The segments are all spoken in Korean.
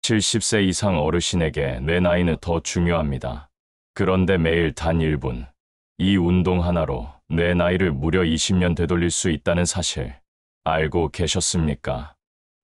70세 이상 어르신에게 내 나이는 더 중요합니다. 그런데 매일 단 1분, 이 운동 하나로 내 나이를 무려 20년 되돌릴 수 있다는 사실 알고 계셨습니까?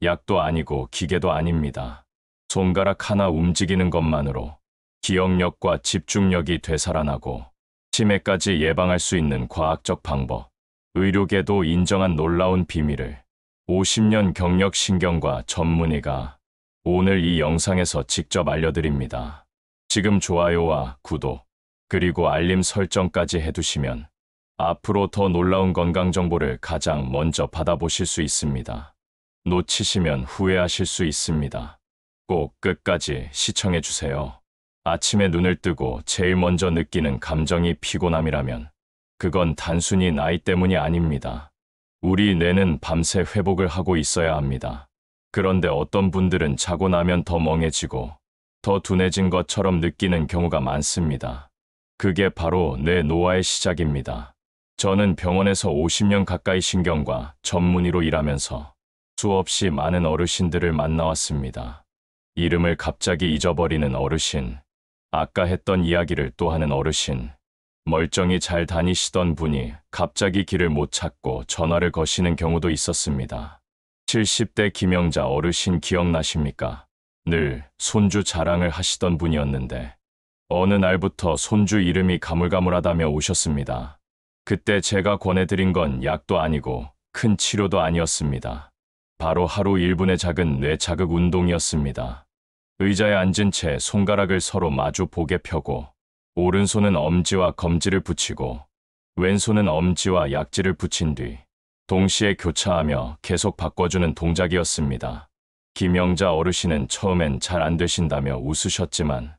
약도 아니고 기계도 아닙니다. 손가락 하나 움직이는 것만으로 기억력과 집중력이 되살아나고 치매까지 예방할 수 있는 과학적 방법, 의료계도 인정한 놀라운 비밀을 50년 경력 신경과 전문의가 오늘 이 영상에서 직접 알려드립니다. 지금 좋아요와 구독, 그리고 알림 설정까지 해두시면 앞으로 더 놀라운 건강 정보를 가장 먼저 받아보실 수 있습니다. 놓치시면 후회하실 수 있습니다. 꼭 끝까지 시청해주세요. 아침에 눈을 뜨고 제일 먼저 느끼는 감정이 피곤함이라면 그건 단순히 나이 때문이 아닙니다. 우리 뇌는 밤새 회복을 하고 있어야 합니다. 그런데 어떤 분들은 자고 나면 더 멍해지고 더 둔해진 것처럼 느끼는 경우가 많습니다. 그게 바로 뇌 노화의 시작입니다. 저는 병원에서 50년 가까이 신경과 전문의로 일하면서 수없이 많은 어르신들을 만나왔습니다. 이름을 갑자기 잊어버리는 어르신, 아까 했던 이야기를 또 하는 어르신, 멀쩡히 잘 다니시던 분이 갑자기 길을 못 찾고 전화를 거시는 경우도 있었습니다. 70대 김영자 어르신 기억나십니까? 늘 손주 자랑을 하시던 분이었는데 어느 날부터 손주 이름이 가물가물하다며 오셨습니다. 그때 제가 권해드린 건 약도 아니고 큰 치료도 아니었습니다. 바로 하루 1분의 작은 뇌 자극 운동이었습니다. 의자에 앉은 채 손가락을 서로 마주 보게 펴고 오른손은 엄지와 검지를 붙이고 왼손은 엄지와 약지를 붙인 뒤 동시에 교차하며 계속 바꿔주는 동작이었습니다. 김영자 어르신은 처음엔 잘 안 되신다며 웃으셨지만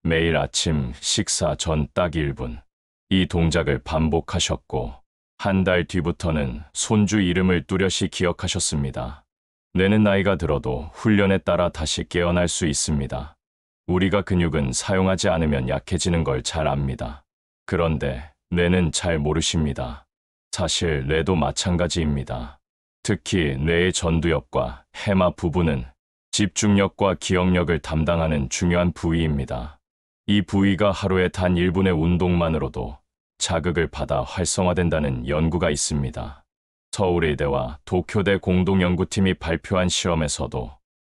매일 아침 식사 전 딱 1분 이 동작을 반복하셨고 한 달 뒤부터는 손주 이름을 뚜렷이 기억하셨습니다. 뇌는 나이가 들어도 훈련에 따라 다시 깨어날 수 있습니다. 우리가 근육은 사용하지 않으면 약해지는 걸 잘 압니다. 그런데 뇌는 잘 모르십니다. 사실 뇌도 마찬가지입니다. 특히 뇌의 전두엽과 해마 부분은 집중력과 기억력을 담당하는 중요한 부위입니다. 이 부위가 하루에 단 1분의 운동만으로도 자극을 받아 활성화된다는 연구가 있습니다. 서울의대와 도쿄대 공동연구팀이 발표한 실험에서도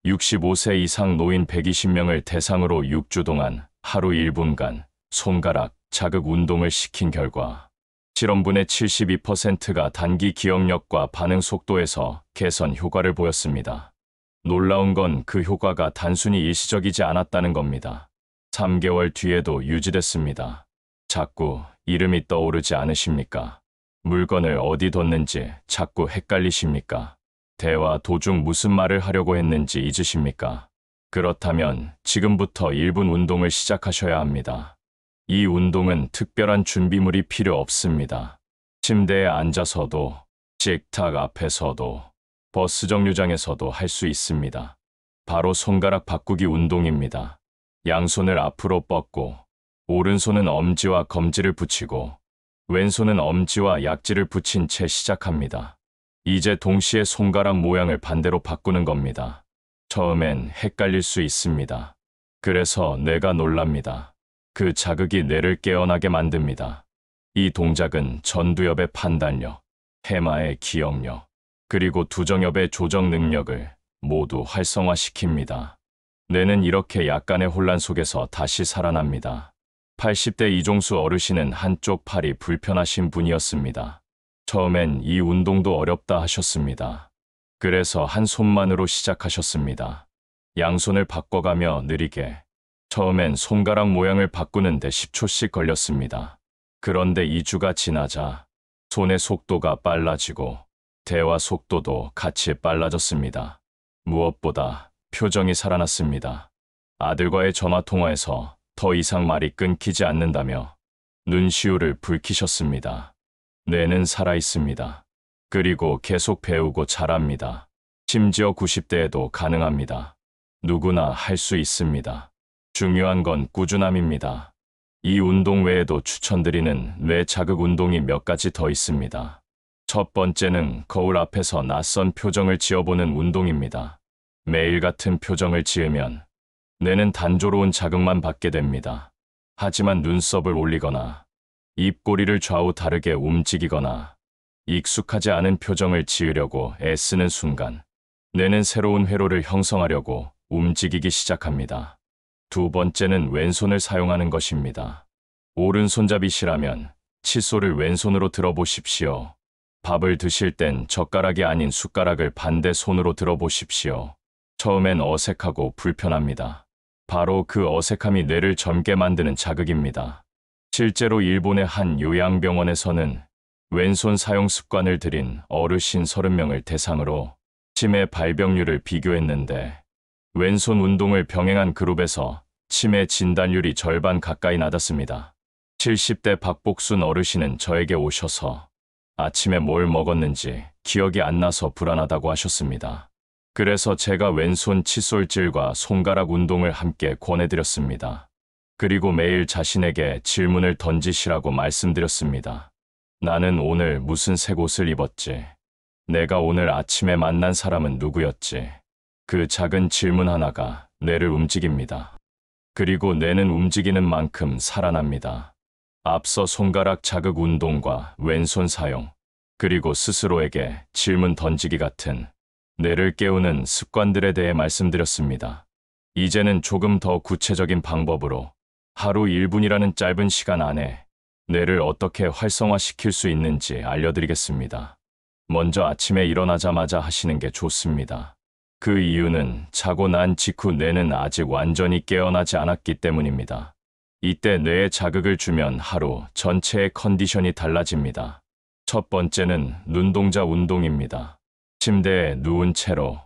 65세 이상 노인 120명을 대상으로 6주 동안 하루 1분간 손가락 자극 운동을 시킨 결과 실험분의 72%가 단기 기억력과 반응 속도에서 개선 효과를 보였습니다. 놀라운 건 그 효과가 단순히 일시적이지 않았다는 겁니다. 3개월 뒤에도 유지됐습니다. 자꾸 이름이 떠오르지 않으십니까? 물건을 어디 뒀는지 자꾸 헷갈리십니까? 대화 도중 무슨 말을 하려고 했는지 잊으십니까? 그렇다면 지금부터 1분 운동을 시작하셔야 합니다. 이 운동은 특별한 준비물이 필요 없습니다. 침대에 앉아서도, 식탁 앞에서도, 버스 정류장에서도 할 수 있습니다. 바로 손가락 바꾸기 운동입니다. 양손을 앞으로 뻗고 오른손은 엄지와 검지를 붙이고 왼손은 엄지와 약지를 붙인 채 시작합니다. 이제 동시에 손가락 모양을 반대로 바꾸는 겁니다. 처음엔 헷갈릴 수 있습니다. 그래서 뇌가 놀랍니다. 그 자극이 뇌를 깨어나게 만듭니다. 이 동작은 전두엽의 판단력, 해마의 기억력, 그리고 두정엽의 조정 능력을 모두 활성화시킵니다. 뇌는 이렇게 약간의 혼란 속에서 다시 살아납니다. 80대 이종수 어르신은 한쪽 팔이 불편하신 분이었습니다. 처음엔 이 운동도 어렵다 하셨습니다. 그래서 한 손만으로 시작하셨습니다. 양손을 바꿔가며 느리게. 처음엔 손가락 모양을 바꾸는데 10초씩 걸렸습니다. 그런데 2주가 지나자 손의 속도가 빨라지고 대화 속도도 같이 빨라졌습니다. 무엇보다 표정이 살아났습니다. 아들과의 전화통화에서 더 이상 말이 끊기지 않는다며 눈시울을 붉히셨습니다. 뇌는 살아있습니다. 그리고 계속 배우고 자랍니다. 심지어 90대에도 가능합니다. 누구나 할 수 있습니다. 중요한 건 꾸준함입니다. 이 운동 외에도 추천드리는 뇌 자극 운동이 몇 가지 더 있습니다. 첫 번째는 거울 앞에서 낯선 표정을 지어보는 운동입니다. 매일 같은 표정을 지으면 뇌는 단조로운 자극만 받게 됩니다. 하지만 눈썹을 올리거나 입꼬리를 좌우 다르게 움직이거나 익숙하지 않은 표정을 지으려고 애쓰는 순간 뇌는 새로운 회로를 형성하려고 움직이기 시작합니다. 두 번째는 왼손을 사용하는 것입니다. 오른손잡이시라면 칫솔을 왼손으로 들어보십시오. 밥을 드실 땐 젓가락이 아닌 숟가락을 반대 손으로 들어보십시오. 처음엔 어색하고 불편합니다. 바로 그 어색함이 뇌를 젊게 만드는 자극입니다. 실제로 일본의 한 요양병원에서는 왼손 사용 습관을 들인 어르신 30명을 대상으로 치매 발병률을 비교했는데 왼손 운동을 병행한 그룹에서 치매 진단율이 절반 가까이 낮았습니다. 70대 박복순 어르신은 저에게 오셔서 아침에 뭘 먹었는지 기억이 안 나서 불안하다고 하셨습니다. 그래서 제가 왼손 칫솔질과 손가락 운동을 함께 권해드렸습니다. 그리고 매일 자신에게 질문을 던지시라고 말씀드렸습니다. 나는 오늘 무슨 색 옷을 입었지? 내가 오늘 아침에 만난 사람은 누구였지? 그 작은 질문 하나가 뇌를 움직입니다. 그리고 뇌는 움직이는 만큼 살아납니다. 앞서 손가락 자극 운동과 왼손 사용, 그리고 스스로에게 질문 던지기 같은 뇌를 깨우는 습관들에 대해 말씀드렸습니다. 이제는 조금 더 구체적인 방법으로 하루 1분이라는 짧은 시간 안에 뇌를 어떻게 활성화시킬 수 있는지 알려드리겠습니다. 먼저 아침에 일어나자마자 하시는 게 좋습니다. 그 이유는 자고 난 직후 뇌는 아직 완전히 깨어나지 않았기 때문입니다. 이때 뇌에 자극을 주면 하루 전체의 컨디션이 달라집니다. 첫 번째는 눈동자 운동입니다. 침대에 누운 채로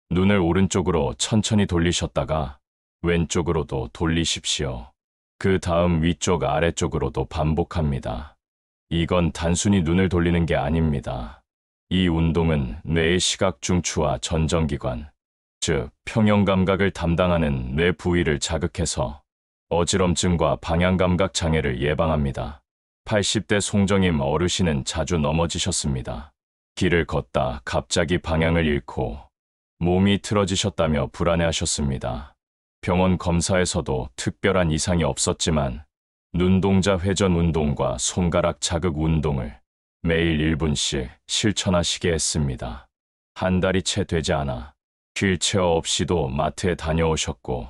눈을 오른쪽으로 천천히 돌리셨다가 왼쪽으로도 돌리십시오. 그 다음 위쪽 아래쪽으로도 반복합니다. 이건 단순히 눈을 돌리는 게 아닙니다. 이 운동은 뇌의 시각중추와 전정기관, 즉 평형감각을 담당하는 뇌 부위를 자극해서 어지럼증과 방향감각 장애를 예방합니다. 80대 송정임 어르신은 자주 넘어지셨습니다. 길을 걷다 갑자기 방향을 잃고 몸이 틀어지셨다며 불안해하셨습니다. 병원 검사에서도 특별한 이상이 없었지만 눈동자 회전 운동과 손가락 자극 운동을 매일 1분씩 실천하시게 했습니다. 한 달이 채 되지 않아 휠체어 없이도 마트에 다녀오셨고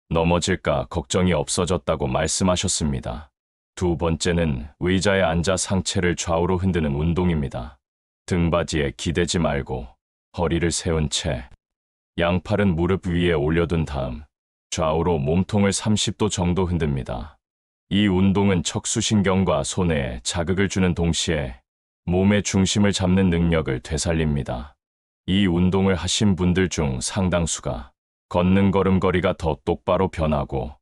넘어질까 걱정이 없어졌다고 말씀하셨습니다. 두 번째는 의자에 앉아 상체를 좌우로 흔드는 운동입니다. 등받이에 기대지 말고 허리를 세운 채 양팔은 무릎 위에 올려둔 다음 좌우로 몸통을 30도 정도 흔듭니다. 이 운동은 척수신경과 손에 자극을 주는 동시에 몸의 중심을 잡는 능력을 되살립니다. 이 운동을 하신 분들 중 상당수가 걷는 걸음걸이가 더 똑바로 변하고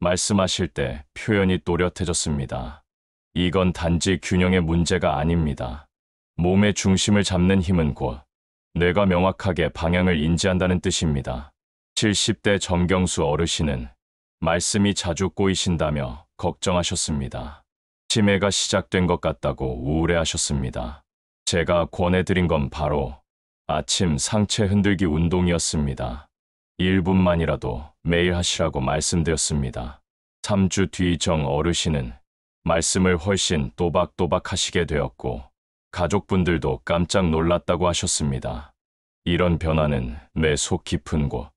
말씀하실 때 표현이 또렷해졌습니다. 이건 단지 균형의 문제가 아닙니다. 몸의 중심을 잡는 힘은 곧 뇌가 명확하게 방향을 인지한다는 뜻입니다. 70대 정경수 어르신은 말씀이 자주 꼬이신다며 걱정하셨습니다. 치매가 시작된 것 같다고 우울해하셨습니다. 제가 권해드린 건 바로 아침 상체 흔들기 운동이었습니다. 1분만이라도 매일 하시라고 말씀드렸습니다. 3주 뒤 정 어르신은 말씀을 훨씬 또박또박 하시게 되었고 가족분들도 깜짝 놀랐다고 하셨습니다. 이런 변화는 뇌 속 깊은 곳,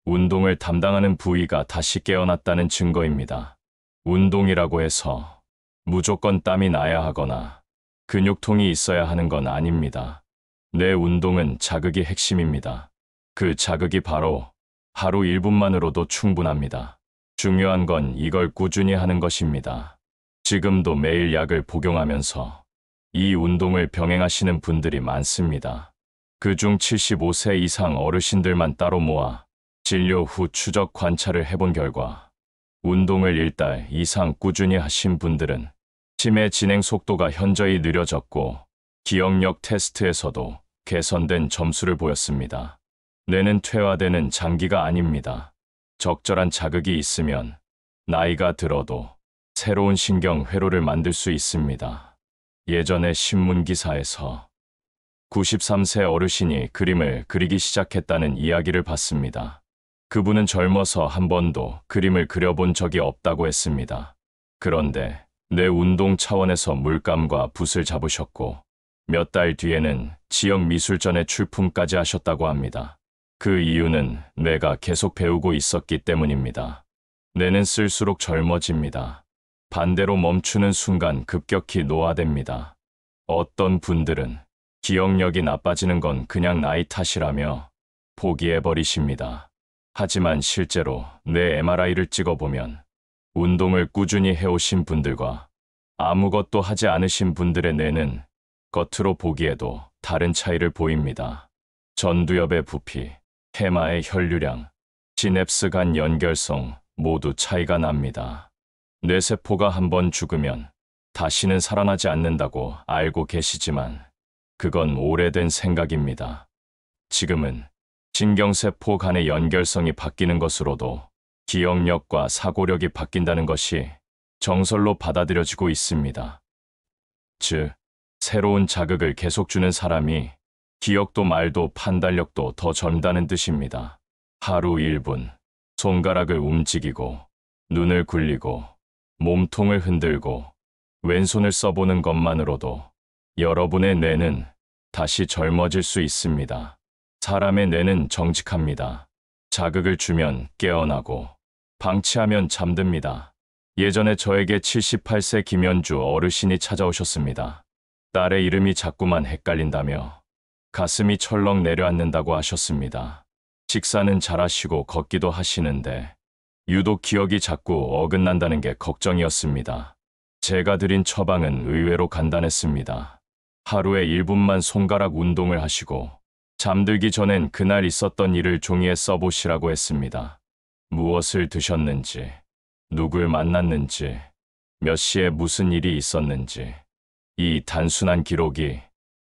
운동을 담당하는 부위가 다시 깨어났다는 증거입니다. 운동이라고 해서 무조건 땀이 나야 하거나 근육통이 있어야 하는 건 아닙니다. 뇌 운동은 자극이 핵심입니다. 그 자극이 바로 하루 1분만으로도 충분합니다. 중요한 건 이걸 꾸준히 하는 것입니다. 지금도 매일 약을 복용하면서 이 운동을 병행하시는 분들이 많습니다. 그중 75세 이상 어르신들만 따로 모아 진료 후 추적 관찰을 해본 결과 운동을 1달 이상 꾸준히 하신 분들은 치매 진행 속도가 현저히 느려졌고 기억력 테스트에서도 개선된 점수를 보였습니다. 뇌는 퇴화되는 장기가 아닙니다. 적절한 자극이 있으면 나이가 들어도 새로운 신경 회로를 만들 수 있습니다. 예전에 신문 기사에서 93세 어르신이 그림을 그리기 시작했다는 이야기를 봤습니다. 그분은 젊어서 한 번도 그림을 그려본 적이 없다고 했습니다. 그런데 뇌 운동 차원에서 물감과 붓을 잡으셨고 몇 달 뒤에는 지역 미술전에 출품까지 하셨다고 합니다. 그 이유는 뇌가 계속 배우고 있었기 때문입니다. 뇌는 쓸수록 젊어집니다. 반대로 멈추는 순간 급격히 노화됩니다. 어떤 분들은 기억력이 나빠지는 건 그냥 나이 탓이라며 포기해버리십니다. 하지만 실제로 뇌 MRI를 찍어보면 운동을 꾸준히 해오신 분들과 아무것도 하지 않으신 분들의 뇌는 겉으로 보기에도 다른 차이를 보입니다. 전두엽의 부피, 해마의 혈류량, 시냅스 간 연결성 모두 차이가 납니다. 뇌세포가 한번 죽으면 다시는 살아나지 않는다고 알고 계시지만 그건 오래된 생각입니다. 지금은 신경세포 간의 연결성이 바뀌는 것으로도 기억력과 사고력이 바뀐다는 것이 정설로 받아들여지고 있습니다. 즉, 새로운 자극을 계속 주는 사람이 기억도 말도 판단력도 더 젊다는 뜻입니다. 하루 1분, 손가락을 움직이고, 눈을 굴리고, 몸통을 흔들고, 왼손을 써보는 것만으로도 여러분의 뇌는 다시 젊어질 수 있습니다. 사람의 뇌는 정직합니다. 자극을 주면 깨어나고, 방치하면 잠듭니다. 예전에 저에게 78세 김연주 어르신이 찾아오셨습니다. 딸의 이름이 자꾸만 헷갈린다며 가슴이 철렁 내려앉는다고 하셨습니다. 식사는 잘하시고 걷기도 하시는데 유독 기억이 자꾸 어긋난다는 게 걱정이었습니다. 제가 드린 처방은 의외로 간단했습니다. 하루에 1분만 손가락 운동을 하시고 잠들기 전엔 그날 있었던 일을 종이에 써보시라고 했습니다. 무엇을 드셨는지, 누굴 만났는지, 몇 시에 무슨 일이 있었는지. 이 단순한 기록이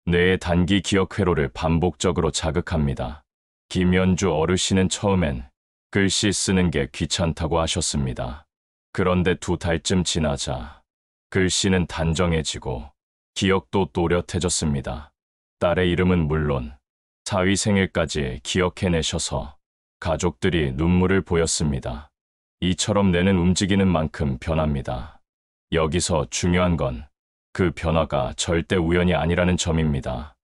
뇌의 단기 기억 회로를 반복적으로 자극합니다. 김연주 어르신은 처음엔 글씨 쓰는 게 귀찮다고 하셨습니다. 그런데 2달쯤 지나자 글씨는 단정해지고 기억도 또렷해졌습니다. 딸의 이름은 물론 사위 생일까지 기억해내셔서 가족들이 눈물을 보였습니다. 이처럼 뇌는 움직이는 만큼 변합니다. 여기서 중요한 건 그 변화가 절대 우연이 아니라는 점입니다.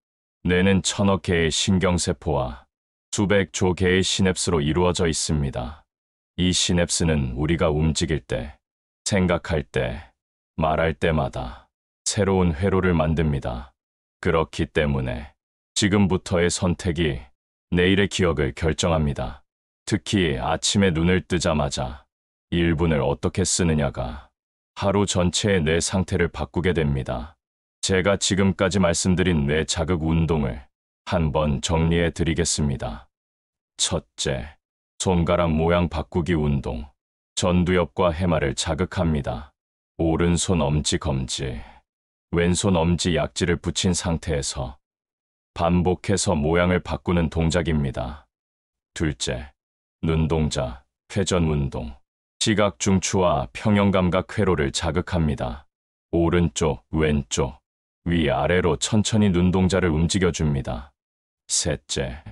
뇌는 1000억 개의 신경세포와 수백 조 개의 시냅스로 이루어져 있습니다. 이 시냅스는 우리가 움직일 때, 생각할 때, 말할 때마다 새로운 회로를 만듭니다. 그렇기 때문에 지금부터의 선택이 내일의 기억을 결정합니다. 특히 아침에 눈을 뜨자마자 1분을 어떻게 쓰느냐가 하루 전체의 뇌 상태를 바꾸게 됩니다. 제가 지금까지 말씀드린 뇌 자극 운동을 한번 정리해 드리겠습니다. 첫째, 손가락 모양 바꾸기 운동. 전두엽과 해마를 자극합니다. 오른손 엄지 검지, 왼손 엄지 약지를 붙인 상태에서 반복해서 모양을 바꾸는 동작입니다. 둘째, 눈동자, 회전 운동. 시각 중추와 평형감각 회로를 자극합니다. 오른쪽, 왼쪽, 위아래로 천천히 눈동자를 움직여줍니다. 셋째,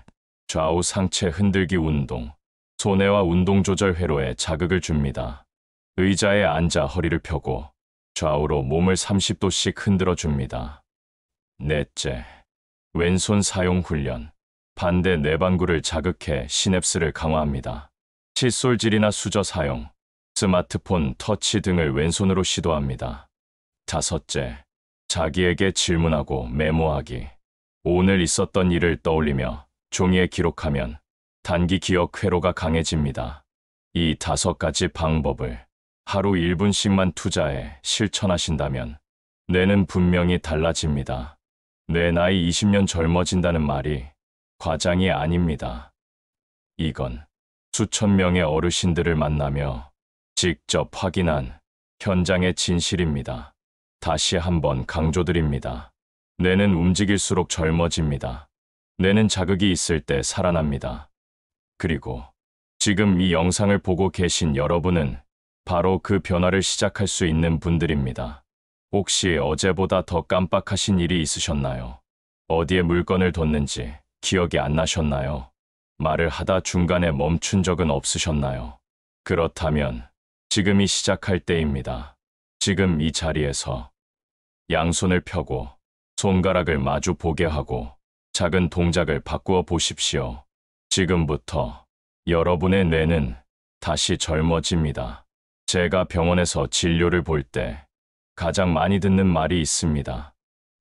좌우 상체 흔들기 운동. 손해와 운동 조절 회로에 자극을 줍니다. 의자에 앉아 허리를 펴고 좌우로 몸을 30도씩 흔들어 줍니다. 넷째, 왼손 사용 훈련. 반대 뇌반구를 자극해 시냅스를 강화합니다. 칫솔질이나 수저 사용, 스마트폰 터치 등을 왼손으로 시도합니다. 다섯째, 자기에게 질문하고 메모하기. 오늘 있었던 일을 떠올리며 종이에 기록하면 단기 기억 회로가 강해집니다. 이 5가지 방법을 하루 1분씩만 투자해 실천하신다면 뇌는 분명히 달라집니다. 뇌 나이 20년 젊어진다는 말이 과장이 아닙니다. 이건 수천 명의 어르신들을 만나며 직접 확인한 현장의 진실입니다. 다시 한번 강조드립니다. 뇌는 움직일수록 젊어집니다. 뇌는 자극이 있을 때 살아납니다. 그리고 지금 이 영상을 보고 계신 여러분은 바로 그 변화를 시작할 수 있는 분들입니다. 혹시 어제보다 더 깜빡하신 일이 있으셨나요? 어디에 물건을 뒀는지 기억이 안 나셨나요? 말을 하다 중간에 멈춘 적은 없으셨나요? 그렇다면 지금이 시작할 때입니다. 지금 이 자리에서 양손을 펴고 손가락을 마주 보게 하고 작은 동작을 바꾸어 보십시오. 지금부터 여러분의 뇌는 다시 젊어집니다. 제가 병원에서 진료를 볼 때 가장 많이 듣는 말이 있습니다.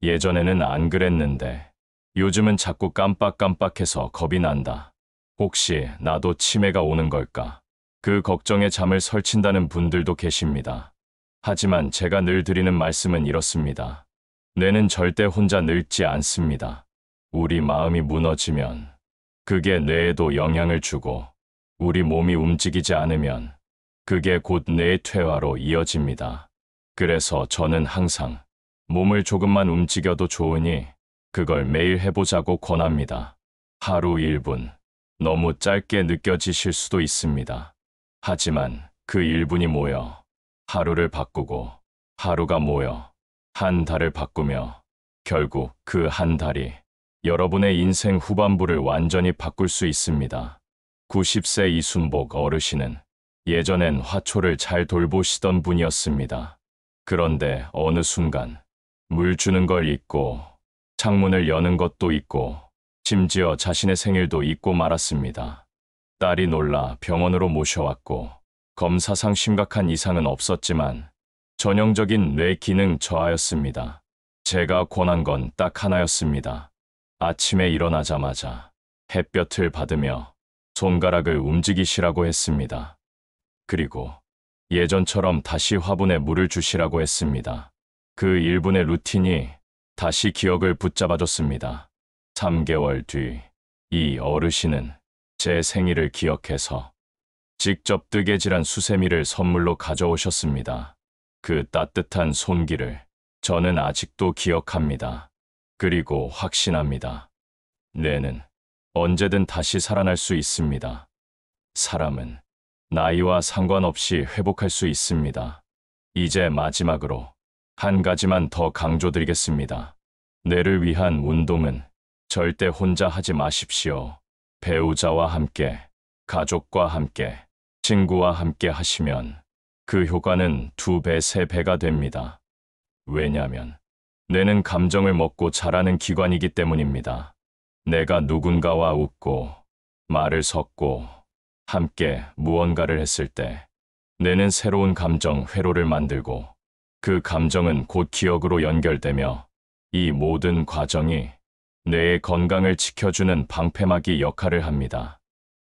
예전에는 안 그랬는데 요즘은 자꾸 깜빡깜빡해서 겁이 난다. 혹시 나도 치매가 오는 걸까? 그 걱정에 잠을 설친다는 분들도 계십니다. 하지만 제가 늘 드리는 말씀은 이렇습니다. 뇌는 절대 혼자 늙지 않습니다. 우리 마음이 무너지면 그게 뇌에도 영향을 주고 우리 몸이 움직이지 않으면 그게 곧 뇌의 퇴화로 이어집니다. 그래서 저는 항상 몸을 조금만 움직여도 좋으니 그걸 매일 해보자고 권합니다. 하루 1분. 너무 짧게 느껴지실 수도 있습니다. 하지만 그 1분이 모여 하루를 바꾸고 하루가 모여 한 달을 바꾸며 결국 그 한 달이 여러분의 인생 후반부를 완전히 바꿀 수 있습니다. 90세 이순복 어르신은 예전엔 화초를 잘 돌보시던 분이었습니다. 그런데 어느 순간 물 주는 걸 잊고 창문을 여는 것도 잊고 심지어 자신의 생일도 잊고 말았습니다. 딸이 놀라 병원으로 모셔왔고 검사상 심각한 이상은 없었지만 전형적인 뇌 기능 저하였습니다. 제가 권한 건 딱 하나였습니다. 아침에 일어나자마자 햇볕을 받으며 손가락을 움직이시라고 했습니다. 그리고 예전처럼 다시 화분에 물을 주시라고 했습니다. 그 1분의 루틴이 다시 기억을 붙잡아줬습니다. 3개월 뒤 이 어르신은 제 생일을 기억해서 직접 뜨개질한 수세미를 선물로 가져오셨습니다. 그 따뜻한 손길을 저는 아직도 기억합니다. 그리고 확신합니다. 뇌는 언제든 다시 살아날 수 있습니다. 사람은 나이와 상관없이 회복할 수 있습니다. 이제 마지막으로 한 가지만 더 강조드리겠습니다. 뇌를 위한 운동은 절대 혼자 하지 마십시오. 배우자와 함께, 가족과 함께, 친구와 함께 하시면 그 효과는 2배, 3배가 됩니다. 왜냐하면 뇌는 감정을 먹고 자라는 기관이기 때문입니다. 내가 누군가와 웃고 말을 섞고 함께 무언가를 했을 때 뇌는 새로운 감정 회로를 만들고 그 감정은 곧 기억으로 연결되며 이 모든 과정이 뇌의 건강을 지켜주는 방패막이 역할을 합니다.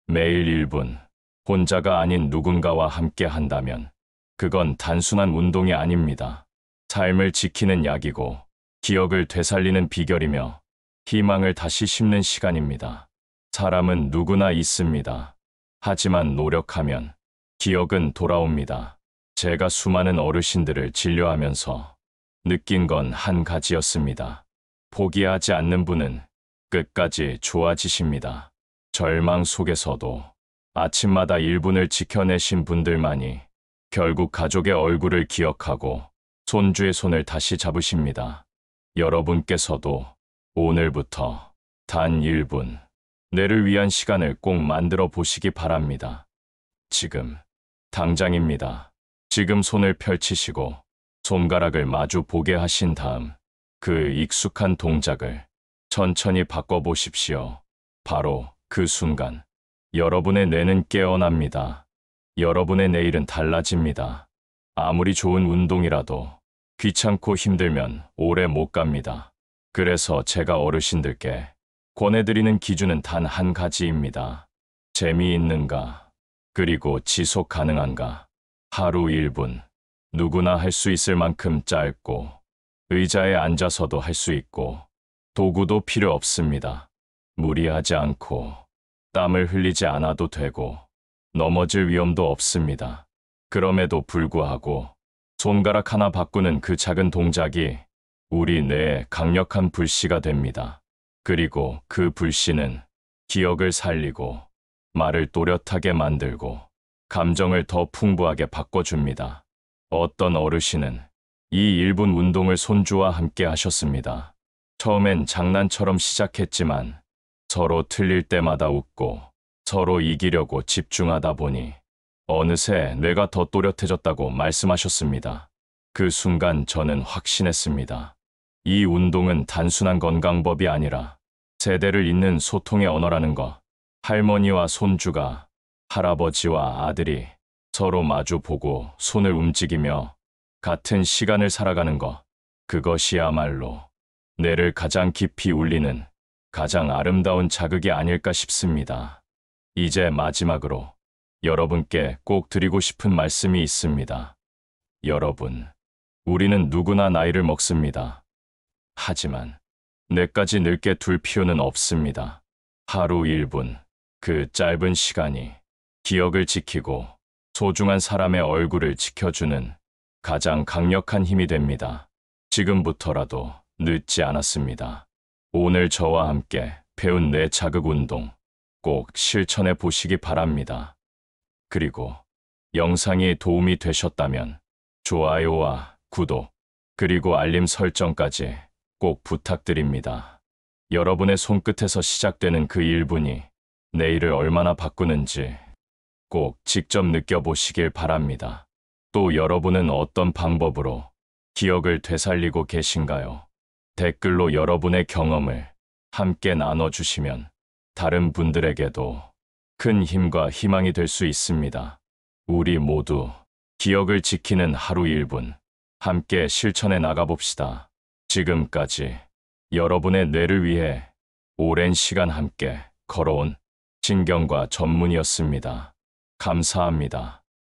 매일 1분, 혼자가 아닌 누군가와 함께 한다면 그건 단순한 운동이 아닙니다. 삶을 지키는 약이고 기억을 되살리는 비결이며 희망을 다시 심는 시간입니다. 사람은 누구나 있습니다. 하지만 노력하면 기억은 돌아옵니다. 제가 수많은 어르신들을 진료하면서 느낀 건 한 가지였습니다. 포기하지 않는 분은 끝까지 좋아지십니다. 절망 속에서도 아침마다 1분을 지켜내신 분들만이 결국 가족의 얼굴을 기억하고 손주의 손을 다시 잡으십니다. 여러분께서도 오늘부터 단 1분, 뇌를 위한 시간을 꼭 만들어 보시기 바랍니다. 지금, 당장입니다. 지금 손을 펼치시고 손가락을 마주 보게 하신 다음 그 익숙한 동작을 천천히 바꿔보십시오. 바로 그 순간 여러분의 뇌는 깨어납니다. 여러분의 내일은 달라집니다. 아무리 좋은 운동이라도 귀찮고 힘들면 오래 못 갑니다. 그래서 제가 어르신들께 권해드리는 기준은 단 한 가지입니다. 재미있는가? 그리고 지속 가능한가? 하루 1분. 누구나 할 수 있을 만큼 짧고 의자에 앉아서도 할 수 있고 도구도 필요 없습니다. 무리하지 않고 땀을 흘리지 않아도 되고 넘어질 위험도 없습니다. 그럼에도 불구하고 손가락 하나 바꾸는 그 작은 동작이 우리 뇌에 강력한 불씨가 됩니다. 그리고 그 불씨는 기억을 살리고 말을 또렷하게 만들고 감정을 더 풍부하게 바꿔줍니다. 어떤 어르신은 이 1분 운동을 손주와 함께 하셨습니다. 처음엔 장난처럼 시작했지만 서로 틀릴 때마다 웃고 서로 이기려고 집중하다 보니 어느새 뇌가 더 또렷해졌다고 말씀하셨습니다. 그 순간 저는 확신했습니다. 이 운동은 단순한 건강법이 아니라 세대를 잇는 소통의 언어라는 것. 할머니와 손주가, 할아버지와 아들이 서로 마주보고 손을 움직이며 같은 시간을 살아가는 것. 그것이야말로 뇌를 가장 깊이 울리는 가장 아름다운 자극이 아닐까 싶습니다. 이제 마지막으로 여러분께 꼭 드리고 싶은 말씀이 있습니다. 여러분, 우리는 누구나 나이를 먹습니다. 하지만 뇌까지 늙게 둘 필요는 없습니다. 하루 1분, 그 짧은 시간이 기억을 지키고 소중한 사람의 얼굴을 지켜주는 가장 강력한 힘이 됩니다. 지금부터라도 늦지 않았습니다. 오늘 저와 함께 배운 뇌 자극 운동 꼭 실천해 보시기 바랍니다. 그리고 영상이 도움이 되셨다면 좋아요와 구독, 그리고 알림 설정까지 꼭 부탁드립니다. 여러분의 손끝에서 시작되는 그 1분이 내일을 얼마나 바꾸는지 꼭 직접 느껴보시길 바랍니다. 또 여러분은 어떤 방법으로 기억을 되살리고 계신가요? 댓글로 여러분의 경험을 함께 나눠주시면 다른 분들에게도 큰 힘과 희망이 될 수 있습니다. 우리 모두 기억을 지키는 하루 1분 함께 실천해 나가봅시다. 지금까지 여러분의 뇌를 위해 오랜 시간 함께 걸어온 신경과 전문이었습니다. 감사합니다.